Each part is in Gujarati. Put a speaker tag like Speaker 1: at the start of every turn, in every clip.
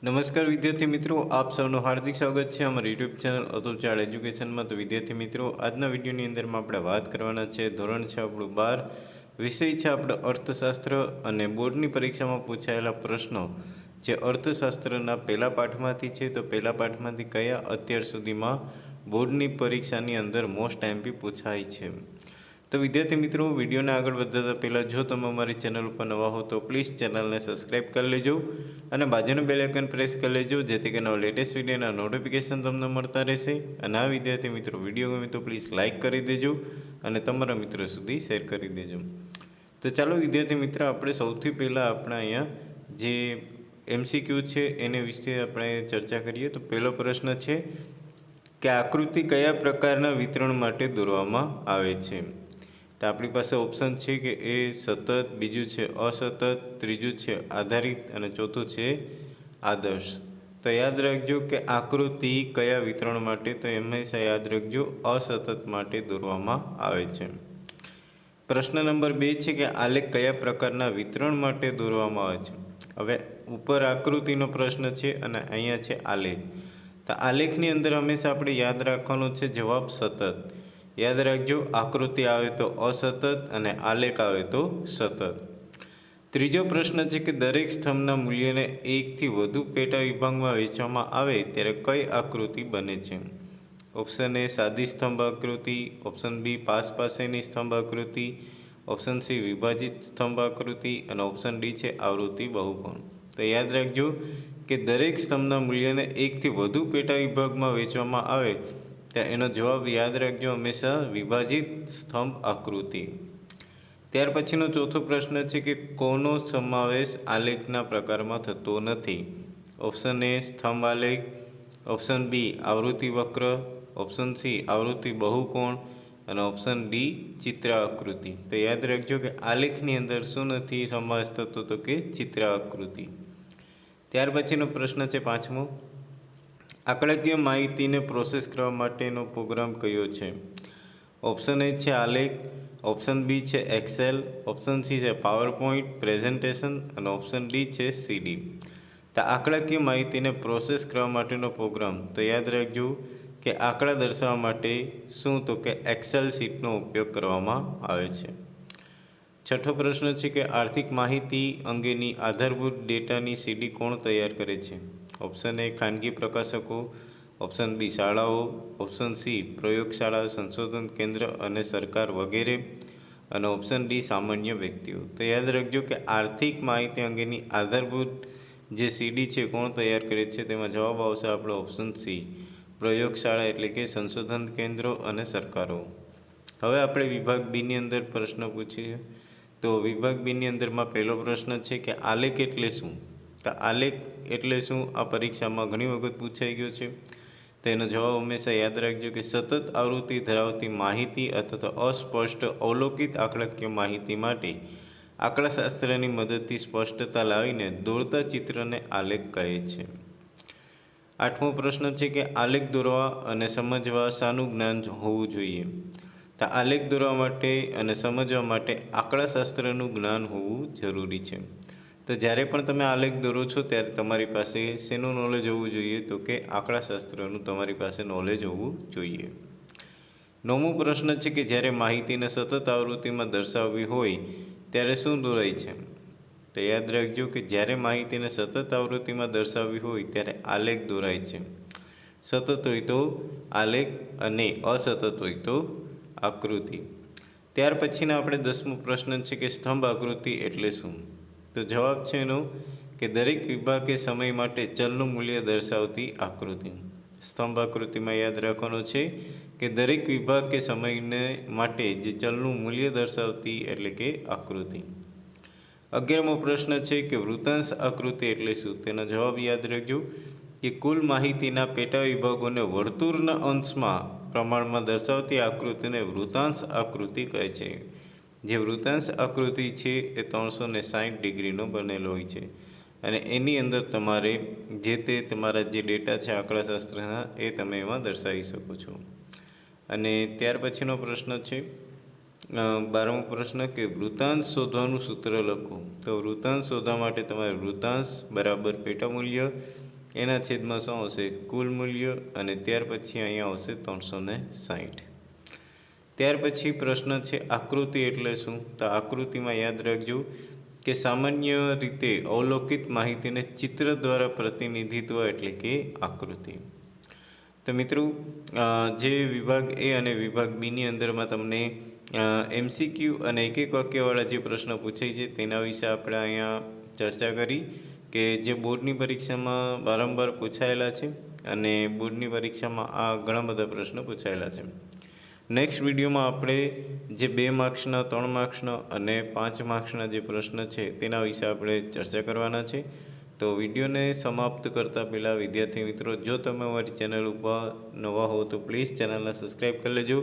Speaker 1: નમસ્કાર વિદ્યાર્થી મિત્રો, આપ સૌનું હાર્દિક સ્વાગત છે અમારી યુટ્યુબ ચેનલ અતુલ ચાડ એજ્યુકેશનમાં। તો વિદ્યાર્થી મિત્રો, આજના વિડીયોની અંદરમાં આપણે વાત કરવાના છે ધોરણ છે આપણું 12, વિષય છે આપણો અર્થશાસ્ત્ર અને બોર્ડની પરીક્ષામાં પૂછાયેલા પ્રશ્નો જે અર્થશાસ્ત્રના પહેલા પાઠમાંથી છે। તો પહેલા પાઠમાંથી કયા અત્યાર સુધીમાં બોર્ડની પરીક્ષાની અંદર મોસ્ટ એમપી પૂછાય છે। તો વિદ્યાર્થી મિત્રો, વિડીયોને આગળ વધારતા પહેલાં જો તમે અમારી ચેનલ ઉપર નવા હો તો પ્લીઝ ચેનલને સબસ્ક્રાઈબ કરી લેજો અને બાજુનું બેલ આઇકન પ્રેસ કરી લેજો, જેથી કરીને લેટેસ્ટ વિડીયોના નોટિફિકેશન તમને મળતા રહેશે। અને આ વિદ્યાર્થી મિત્રો, વિડીયો ગમે તો પ્લીઝ લાઇક કરી દેજો અને તમારા મિત્રો સુધી શેર કરી દેજો। તો ચાલો વિદ્યાર્થી મિત્ર, આપણે સૌથી પહેલાં આપણે અહીંયા જે MCQ છે એને વિશે આપણે ચર્ચા કરીએ। તો પહેલો પ્રશ્ન છે કે આકૃતિ કયા પ્રકારના વિતરણ માટે દોરવામાં આવે છે। તો આપણી પાસે ઓપ્શન છે કે એ સતત, બીજું છે અસતત, ત્રીજું છે આધારિત અને ચોથું છે આદર્શ। તો યાદ રાખજો કે આકૃતિ કયા વિતરણ માટે, તો હંમેશા યાદ રાખજો અસતત માટે દોરવામાં આવે છે। પ્રશ્ન નંબર 2 છે કે આલેખ કયા પ્રકારના વિતરણ માટે દોરવામાં આવે છે। હવે ઉપર આકૃતિનો પ્રશ્ન છે અને અહીંયા છે આલેખ। તો આલેખની અંદર હંમેશા આપણે યાદ રાખવાનું છે જવાબ સતત। યાદ રાખજો, આકૃતિ આવે તો અસતત અને આલેખ આવે તો સતત। ત્રીજો પ્રશ્ન છે કે દરેક સ્તંભના મૂલ્યને એકથી વધુ પેટા વિભાગમાં વહેંચવામાં આવે ત્યારે કઈ આકૃતિ બને છે। ઓપ્શન એ સાદી સ્તંભ આકૃતિ, ઓપ્શન બી પાસેની સ્તંભ આકૃતિ, ઓપ્શન સી વિભાજિત સ્તંભ આકૃતિ અને ઓપ્શન ડી છે આવૃત્તિ બહુકોણ। તો યાદ રાખજો કે દરેક સ્તંભના મૂલ્યને એકથી વધુ પેટા વિભાગમાં વહેંચવામાં આવે ત્યાં એનો જવાબ યાદ રાખજો હંમેશા વિભાજિત સ્તંભ આકૃતિ। ત્યાર પછીનો ચોથો પ્રશ્ન છે કે કોનો સમાવેશ આલેખના પ્રકારમાં થતો નથી। ઓપ્શન એ સ્તંભ આલેખ, ઓપ્શન બી આવૃત્તિ વક્ર, ઓપ્શન સી આવૃત્તિ બહુકોણ અને ઓપ્શન ડી ચિત્ર આકૃતિ। તો યાદ રાખજો કે આલેખની અંદર શું નથી સમાવેશ થતો, તો કે ચિત્ર આકૃતિ। ત્યાર પછીનો પ્રશ્ન છે પાંચમો, આંકડાકીય માહિતીને પ્રોસેસ કરવા માટેનો પ્રોગ્રામ કયો છે। ઓપ્શન એ છે આલેખ, ઓપ્શન બી છે એક્સેલ, ઓપ્શન સી છે પાવરપોઈન્ટ પ્રેઝન્ટેશન અને ઓપ્શન ડી છે CD। તો આંકડાકીય માહિતીને પ્રોસેસ કરવા માટેનો પ્રોગ્રામ, તો યાદ રાખજો કે આંકડા દર્શાવવા માટે શું, તો કે એક્સેલ શીટનો ઉપયોગ કરવામાં આવે છે। છઠ્ઠો પ્રશ્ન છે કે આર્થિક માહિતી અંગેની આધારભૂત ડેટાની CD કોણ તૈયાર કરે છે। ઓપ્શન એ ખાનગી પ્રકાશકો, ઓપ્શન બી શાળાઓ, ઓપ્શન સી પ્રયોગશાળા, સંશોધન કેન્દ્ર અને સરકાર વગેરે અને ઓપ્શન ડી સામાન્ય વ્યક્તિઓ। તો યાદ રાખજો કે આર્થિક માહિતી અંગેની આધારભૂત જે CD છે કોણ તૈયાર કરે છે, તેમાં જવાબ આવશે આપણો ઓપ્શન સી પ્રયોગશાળા એટલે કે સંશોધન કેન્દ્રો અને સરકારો। હવે આપણે વિભાગ બીની અંદર પ્રશ્ન પૂછીએ। તો વિભાગ બીની અંદરમાં પહેલો પ્રશ્ન છે કે આલેખ એટલે શું। તો આલેખ એટલે શું આ પરીક્ષામાં ઘણી વખત પૂછાઈ ગયો છે। તેનો જવાબ હંમેશા યાદ રાખજો કે સતત આવૃત્તિ ધરાવતી માહિતી અથવા અસ્પષ્ટ અવલોકિત આંકડાકીય માહિતી માટે આંકડાશાસ્ત્રની મદદથી સ્પષ્ટતા લાવીને દોરતા ચિત્રને આલેખ કહે છે। આઠમો પ્રશ્ન છે કે આલેખ દોરવા અને સમજવા શાનું જ્ઞાન હોવું જોઈએ। તો આલેખ દોરવા માટે અને સમજવા માટે આંકડાશાસ્ત્રનું જ્ઞાન હોવું જરૂરી છે। તો જ્યારે પણ તમે આલેખ દોરો છો ત્યારે તમારી પાસે શેનું નોલેજ હોવું જોઈએ, તો કે આંકડાશાસ્ત્રનું તમારી પાસે નોલેજ હોવું જોઈએ। નવમો પ્રશ્ન છે કે જ્યારે માહિતીને સતત આવૃત્તિમાં દર્શાવવી હોય ત્યારે શું દોરાય છે। તો યાદ રાખજો કે જ્યારે માહિતીને સતત આવૃત્તિમાં દર્શાવવી હોય ત્યારે આલેખ દોરાય છે। સતત હોય તો આલેખ અને અસતત હોય તો આકૃતિ। ત્યાર પછીના આપણે 10મો પ્રશ્ન છે કે સ્તંભ આકૃતિ એટલે શું। તો જવાબ છે એનો કે દરેક વિભાગ કે સમય માટે ચલનું મૂલ્ય દર્શાવતી આકૃતિ। સ્તંભ આકૃતિમાં યાદ રાખવાનું છે કે દરેક વિભાગ કે સમયને માટે જે ચલનું મૂલ્ય દર્શાવતી એટલે કે આકૃતિ। 11મો પ્રશ્ન છે કે વૃત્તાંશ આકૃતિ એટલે શું। તેનો જવાબ યાદ રાખજો કે કુલ માહિતીના પેટા વિભાગોને વર્તુળના અંશમાં પ્રમાણમાં દર્શાવતી આકૃતિને વૃત્તાંશ આકૃતિ કહે છે। જે વૃત્તાંશ આકૃતિ છે એ 360 ડિગ્રીનો બનેલો હોય છે અને એની અંદર તમારે જે તે તમારા જે ડેટા છે આંકડાશાસ્ત્રના એ તમે એમાં દર્શાવી શકો છો। અને ત્યાર પછીનો પ્રશ્ન છે 12મો પ્રશ્ન કે વૃત્તાંશ શોધવાનું સૂત્ર લખો। તો વૃત્તાંશ શોધવા માટે તમારે વૃત્તાંશ બરાબર પેટા મૂલ્ય એના છેદમાં શું આવશે? કુલ મૂલ્ય. અને ત્યાર પછી અહીંયા આવશે 360. ત્યાર પછી પ્રશ્ન છે આકૃતિ એટલે શું? તો આકૃતિમાં યાદ રાખજો કે સામાન્ય રીતે અવલોકિત માહિતીને ચિત્ર દ્વારા પ્રતિનિધિત્વ એટલે કે આકૃતિ. તો મિત્રો જે વિભાગ એ અને વિભાગ બીની અંદરમાં તમને MCQ અને એક વાક્યવાળા જે પ્રશ્નો પૂછાય છે તેના વિશે આપણે અહીંયા ચર્ચા કરી કે જે બોર્ડની પરીક્ષામાં વારંવાર પૂછાયેલા છે અને બોર્ડની પરીક્ષામાં આ ઘણા બધા પ્રશ્નો પૂછાયેલા છે. નેક્સ્ટ વિડીયોમાં આપણે જે 2 માર્ક્સના, 3 માર્ક્સના અને 5 માર્ક્સના જે પ્રશ્ન છે તેના વિશે આપણે ચર્ચા કરવાના છે. તો વિડીયોને સમાપ્ત કરતાં પહેલાં વિદ્યાર્થી મિત્રો, જો તમે અમારી ચેનલ ઉપર નવા હો તો પ્લીઝ ચેનલને સબસ્ક્રાઈબ કરી લેજો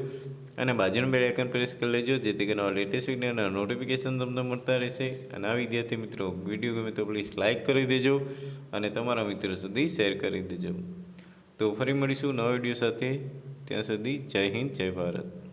Speaker 1: અને બાજુનું બેલ આઇકન પ્રેસ કરી લેજો, જેથી કરીને લેટેસ્ટ વિડીયોના નોટિફિકેશન તમને મળતા રહેશે. અને આ વિદ્યાર્થી મિત્રો, વિડીયો ગમે તો પ્લીઝ લાઇક કરી દેજો અને તમારા મિત્રો સુધી શેર કરી દેજો. તો ફરી મળીશું નવા વિડીયો સાથે. ત્યાં સુધી જય હિન્દ, જય ભારત.